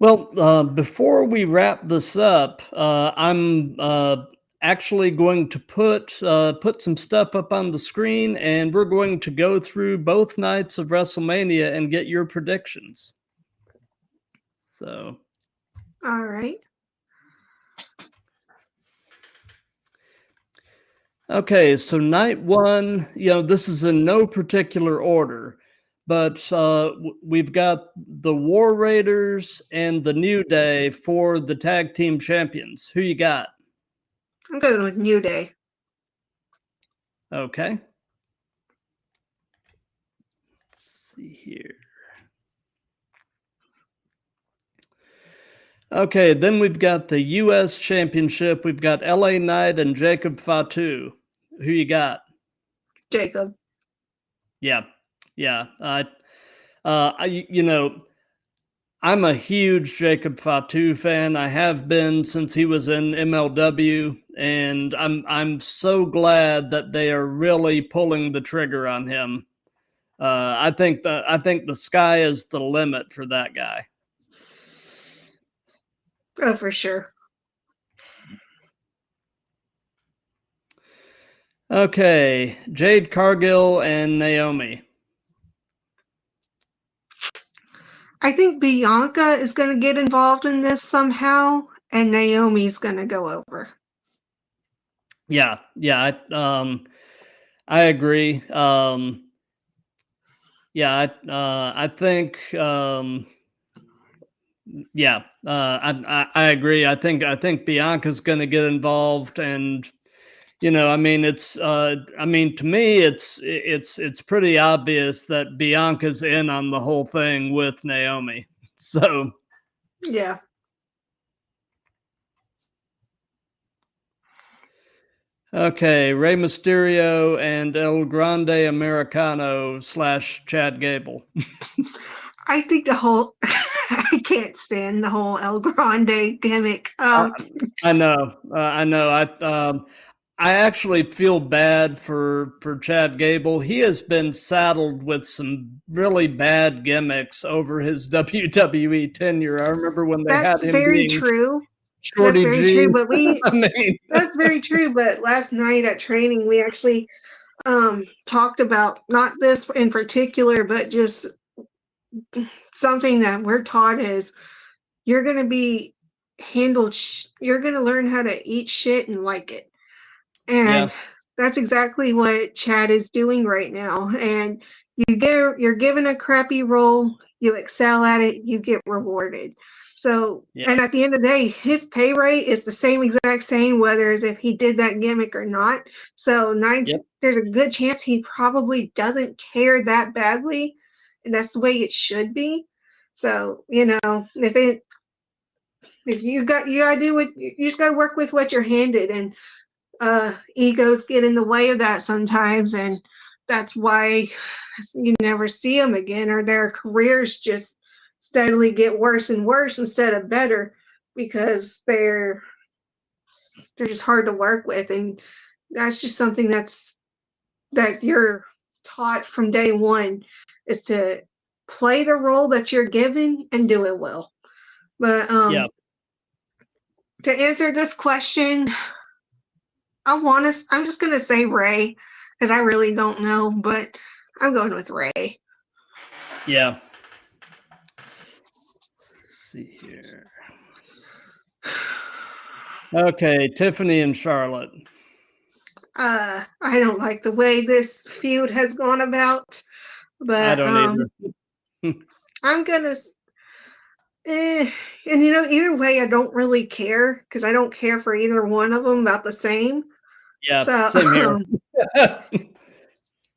Well, before we wrap this up, I'm actually going to put some stuff up on the screen, and we're going to go through both nights of WrestleMania and get your predictions. So, all right. Okay, so night one, this is in no particular order, but we've got the War Raiders and the New Day for the tag team champions. Who you got? I'm going with New Day. Okay. Let's see here. Okay, then we've got the U.S. Championship. We've got LA Knight and Jacob Fatu. Who you got? Jacob. Yeah. I'm a huge Jacob Fatu fan. I have been since he was in MLW, and I'm so glad that they are really pulling the trigger on him. I think the sky is the limit for that guy. Oh, for sure. Okay, Jade Cargill and Naomi. I think Bianca is going to get involved in this somehow, and Naomi's going to go over. Yeah, I agree. I think. I agree. I think Bianca's going to get involved, and to me, it's pretty obvious that Bianca's in on the whole thing with Naomi. So yeah. Okay, Rey Mysterio and El Grande Americano / Chad Gable. I think the whole I can't stand the whole El Grande gimmick. I know. I actually feel bad for Chad Gable. He has been saddled with some really bad gimmicks over his WWE tenure. I remember when they had him very being true. Shorty That's very G. true. But I that's very true. But last night at training, we actually talked about not this in particular, but just something that we're taught is you're going to be handled. You're going to learn how to eat shit and like it. And that's exactly what Chad is doing right now. And you're given a crappy role, you excel at it, you get rewarded. So, and at the end of the day, his pay rate is the same exact same, whether as if he did that gimmick or not. So there's a good chance he probably doesn't care that badly. And that's the way it should be. So, if If you gotta do what you just gotta work with what you're handed, and egos get in the way of that sometimes, and that's why you never see them again, or their careers just steadily get worse and worse instead of better, because they're just hard to work with, and that's just something that you're taught from day one, is to play the role that you're given and do it well. But Yeah. to answer this question, I'm just gonna say Ray, because I really don't know, but I'm going with Ray. Yeah. Let's see here. Okay, Tiffany and Charlotte. I don't like the way this feud has gone about, I but don't either. I'm gonna. And either way, I don't really care, because I don't care for either one of them about the same. Yeah, So same here.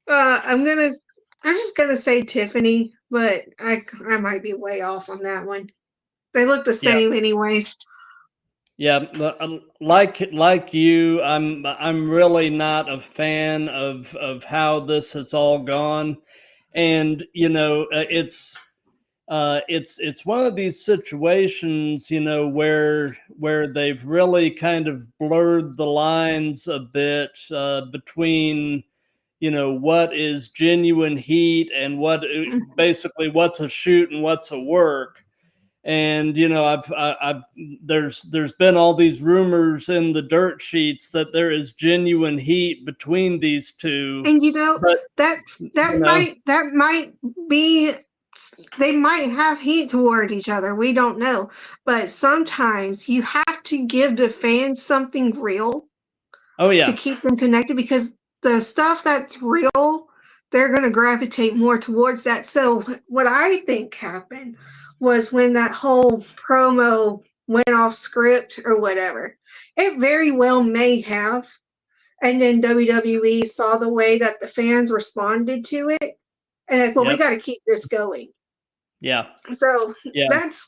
I'm just gonna say Tiffany, but I might be way off on that one. They look the Yeah. same anyways. Yeah, like you, I'm really not a fan of how this has all gone, and it's one of these situations, where they've really kind of blurred the lines a bit between what is genuine heat and basically what's a shoot and what's a work. And I've there's been all these rumors in the dirt sheets that there is genuine heat between these two, And but that might be, they might have heat towards each other. We don't know, but sometimes you have to give the fans something real oh to yeah, keep them connected, because the stuff that's real, they're going to gravitate more towards that. So what I think happened was, when that whole promo went off script or whatever, it very well may have, and then WWE saw the way that the fans responded to it, and like, well, we yep, got to keep this going. yeah, So yeah, that's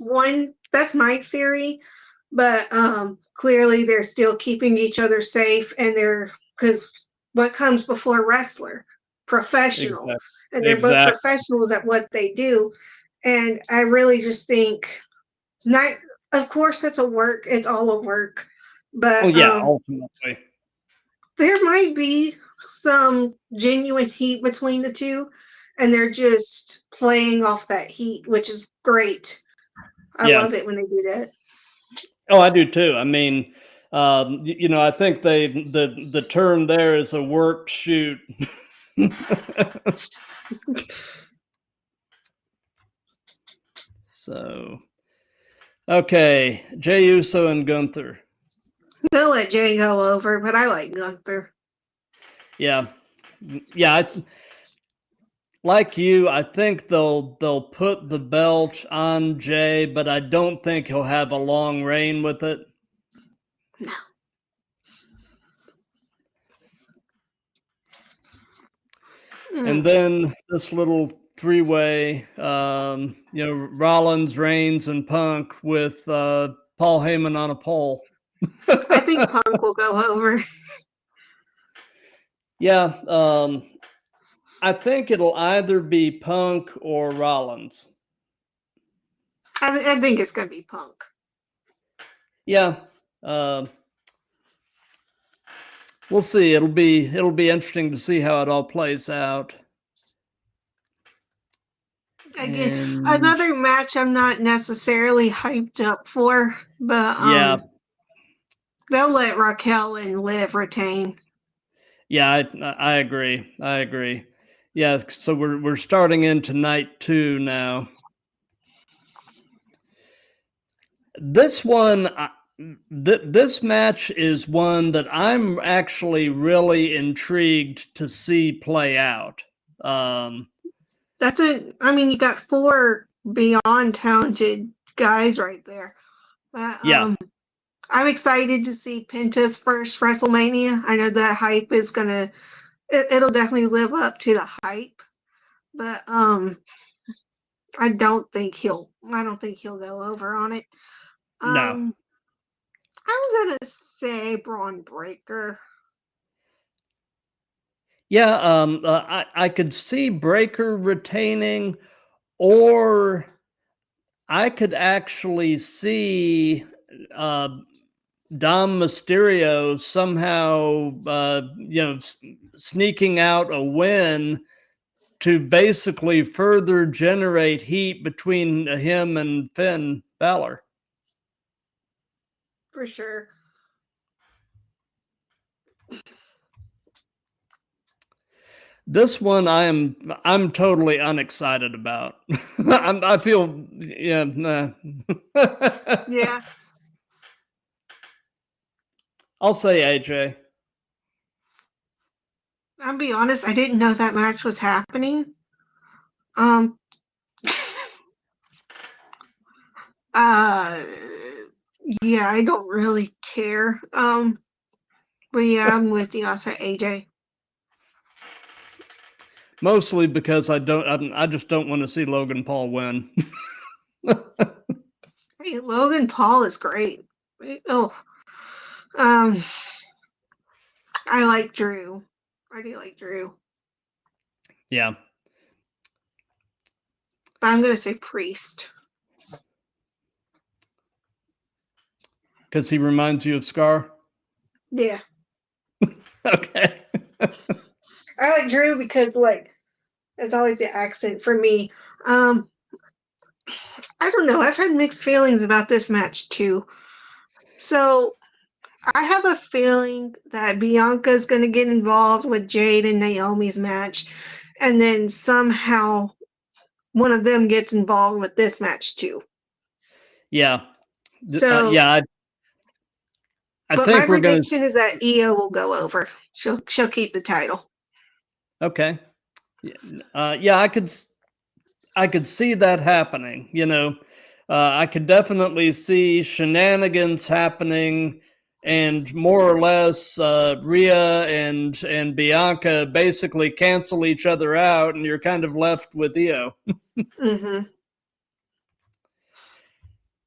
my theory. But clearly they're still keeping each other safe, and because what comes before wrestler? Professional. exactly, And they're both exactly. professionals at what they do. And I really just think, not, of course it's a work, it's all a work, Well, but yeah, ultimately, there might be some genuine heat between the two, and they're just playing off that heat, which is great. I yeah. love it when they do that. Oh, I do too. I mean, I think the term there is a work shoot. So, okay, Jey Uso and Gunther. They'll let Jay go over, but I like Gunther. Yeah, yeah. Like you, I think they'll put the belt on Jay, but I don't think he'll have a long reign with it. No. And then this little three-way, Rollins, Reigns, and Punk with Paul Heyman on a pole. I think Punk will go over. Yeah, I think it'll either be Punk or Rollins. I think it's going to be Punk. Yeah, we'll see. It'll be interesting to see how it all plays out. Again, another match I'm not necessarily hyped up for, but yeah, they'll let Raquel and Liv retain. yeah, I agree. I agree. Yeah, so we're starting into night 2 now. This one, this match is one that I'm actually really intrigued to see play out. That's it. I mean, you got 4 beyond talented guys right there. But Yeah, I'm excited to see Penta's first WrestleMania. I know the hype is gonna, it'll definitely live up to the hype, but I don't think he'll go over on it. No. I'm gonna say Braun Breaker. Yeah, I could see Breaker retaining, or I could actually see Dom Mysterio somehow, sneaking out a win to basically further generate heat between him and Finn Balor. For sure. This one I'm totally unexcited about. I feel nah. Yeah. I'll say AJ. I'll be honest, I didn't know that match was happening. Um uh yeah, I don't really care. But yeah, I'm with you. I'll say AJ. Mostly because I just don't want to see Logan Paul win. Hey, Logan Paul is great. Oh, um, I like Drew. I do like Drew. Yeah. But I'm gonna say Priest. Because he reminds you of Scar? Yeah. Okay. I like Drew because like it's always the accent for me. Um I don't know. I've had mixed feelings about this match too. So I have a feeling that Bianca's going to get involved with Jade and Naomi's match, and then somehow one of them gets involved with this match too. Yeah. So, Yeah, I but my think we're going to. prediction is that Io will go over. She'll keep the title. Okay. Yeah, I could see that happening. I could definitely see shenanigans happening, and more or less, Rhea and Bianca basically cancel each other out, and you're kind of left with Io. Mm-hmm.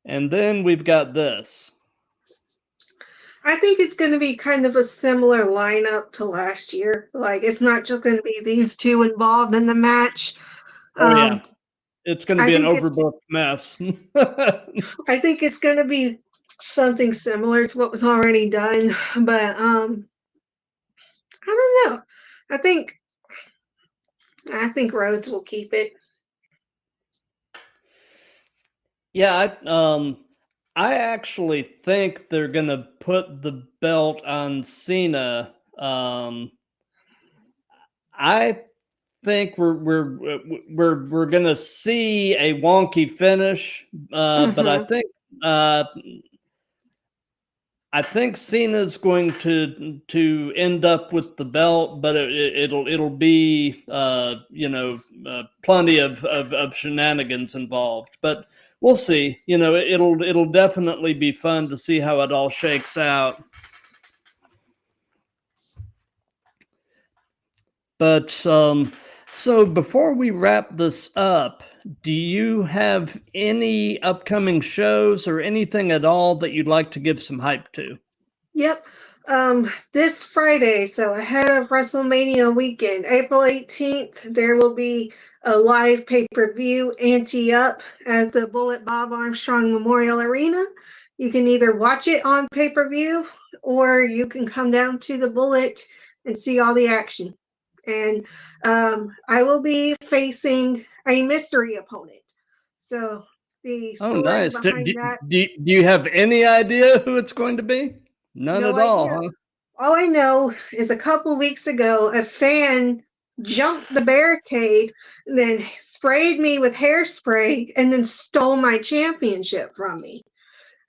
And then we've got this. I think it's going to be kind of a similar lineup to last year. Like it's not just going to be these two involved in the match. Oh yeah, it's going to I be an think it's overbooked mess. I think it's going to be something similar to what was already done, but I don't know. I think Rhodes will keep it. Yeah, I actually think they're gonna put the belt on Cena. I think we're gonna see a wonky finish, but Mm-hmm. uh, I think Cena's going to end up with the belt, but it'll be plenty of shenanigans involved. But we'll see. It'll definitely be fun to see how it all shakes out. But so before we wrap this up, do you have any upcoming shows or anything at all that you'd like to give some hype to? Yep. This Friday, so ahead of WrestleMania weekend, April 18th, there will be a live pay-per-view Ante Up at the Bullet Bob Armstrong Memorial Arena. You can either watch it on pay-per-view or you can come down to the Bullet and see all the action. And I will be facing a mystery opponent. So the Oh, story nice. Do, behind do, that, do you have any idea who it's going to be? None no at all, idea. huh? All I know is a couple weeks ago, a fan jumped the barricade, and then sprayed me with hairspray, and then stole my championship from me.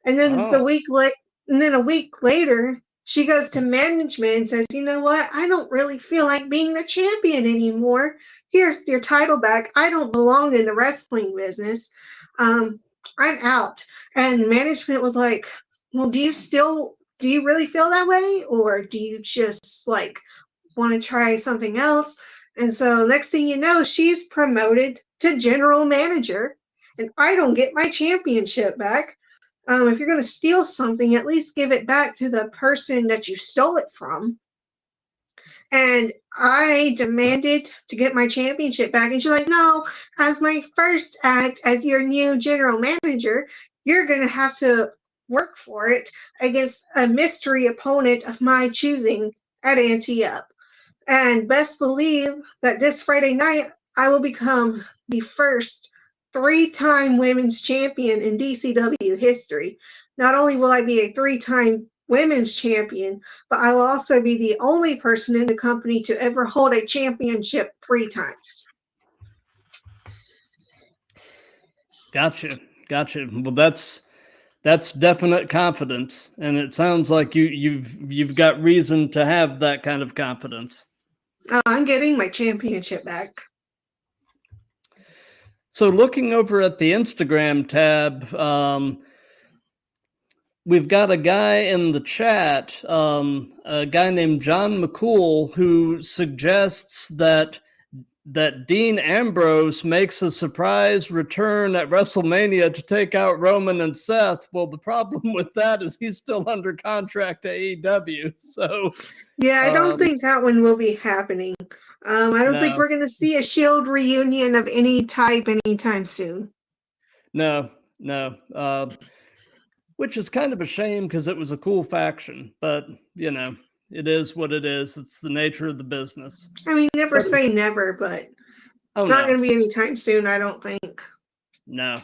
And then Oh, a week later, she goes to management and says, "You know what? I don't really feel like being the champion anymore. Here's your title back. I don't belong in the wrestling business. Um, I'm out." And management was like, "Well, do you really feel that way, or do you just like want to try something else?" And so next thing you know, she's promoted to general manager, and I don't get my championship back. If you're going to steal something, at least give it back to the person that you stole it from. And I demanded to get my championship back. And she's like, no, as my first act as your new general manager, you're going to have to work for it against a mystery opponent of my choosing at Ante Up. And best believe that this Friday night, I will become the first 3-time women's champion in DCW history. Not only will I be a 3-time women's champion, but I will also be the only person in the company to ever hold a championship 3 times. Gotcha. Well, that's definite confidence, and it sounds like you've got reason to have that kind of confidence. I'm getting my championship back. So looking over at the Instagram tab, we've got a guy in the chat, a guy named John McCool, who suggests that Dean Ambrose makes a surprise return at WrestleMania to take out Roman and Seth. Well, the problem with that is he's still under contract to AEW. So yeah, I don't think that one will be happening. I don't think we're going to see a Shield reunion of any type anytime soon. No. Which is kind of a shame because it was a cool faction, but it is what it is. It's the nature of the business. I mean, never say never, but not going to be anytime soon, I don't think. No.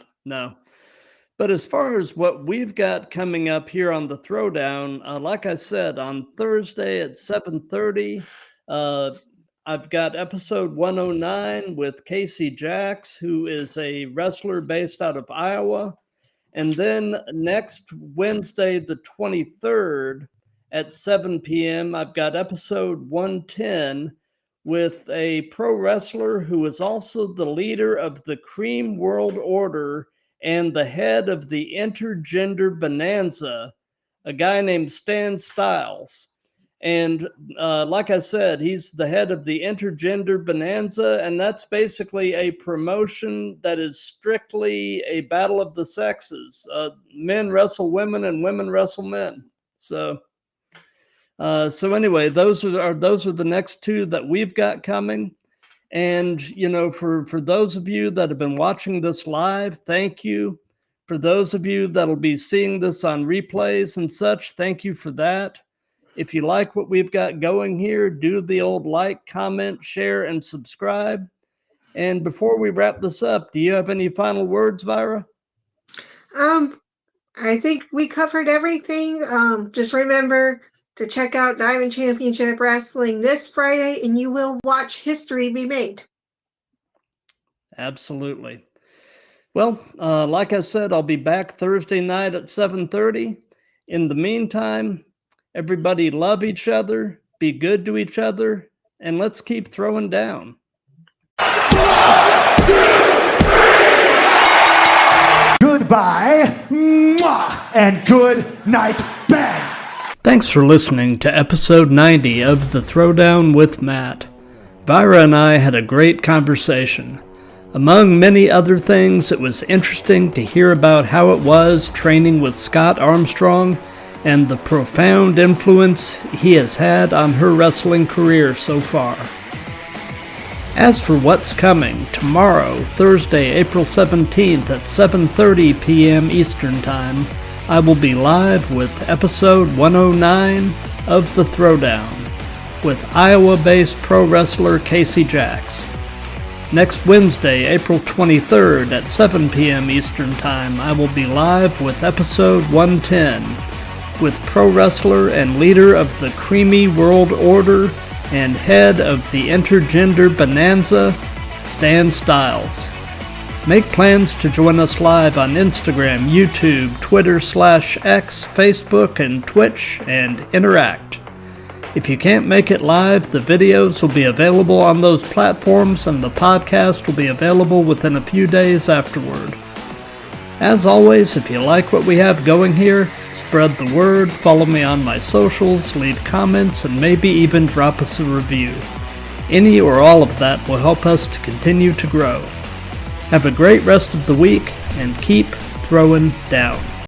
But as far as what we've got coming up here on the Throwdown, like I said, on Thursday at 7:30, I've got episode 109 with Casey Jax, who is a wrestler based out of Iowa. And then next Wednesday, the 23rd at 7 p.m., I've got episode 110 with a pro wrestler who is also the leader of the Cream World Order and the head of the Intergender Bonanza, a guy named Stan Styles. And like I said, he's the head of the Intergender Bonanza, and that's basically a promotion that is strictly a battle of the sexes. Men wrestle women and women wrestle men. So anyway, those are the next 2 that we've got coming. And for those of you that have been watching this live, thank you. For those of you that'll be seeing this on replays and such, thank you for that. If you like what we've got going here, do the old like, comment, share, and subscribe. And before we wrap this up, do you have any final words, Vyra? I think we covered everything. Just remember to check out Diamond Championship Wrestling this Friday, and you will watch history be made. Absolutely. Well, like I said, I'll be back Thursday night at 7:30. In the meantime, everybody love each other, be good to each other, and let's keep throwing down. Goodbye, and good night, bang. Thanks for listening to episode 90 of the Throwdown with Matt. Vyra and I had a great conversation. Among many other things, it was interesting to hear about how it was training with Scott Armstrong and the profound influence he has had on her wrestling career so far. As for what's coming, tomorrow, Thursday, April 17th at 7:30 p.m. Eastern Time, I will be live with episode 109 of The Throwdown with Iowa-based pro wrestler Casey Jax. Next Wednesday, April 23rd at 7 p.m. Eastern Time, I will be live with episode 110 with pro wrestler and leader of the Creamy World Order and head of the Intergender Bonanza, Stan Styles. Make plans to join us live on Instagram, YouTube, Twitter/X, Facebook, and Twitch, and interact. If you can't make it live, the videos will be available on those platforms, and the podcast will be available within a few days afterward. As always, if you like what we have going here, spread the word, follow me on my socials, leave comments, and maybe even drop us a review. Any or all of that will help us to continue to grow. Have a great rest of the week, and keep throwing down.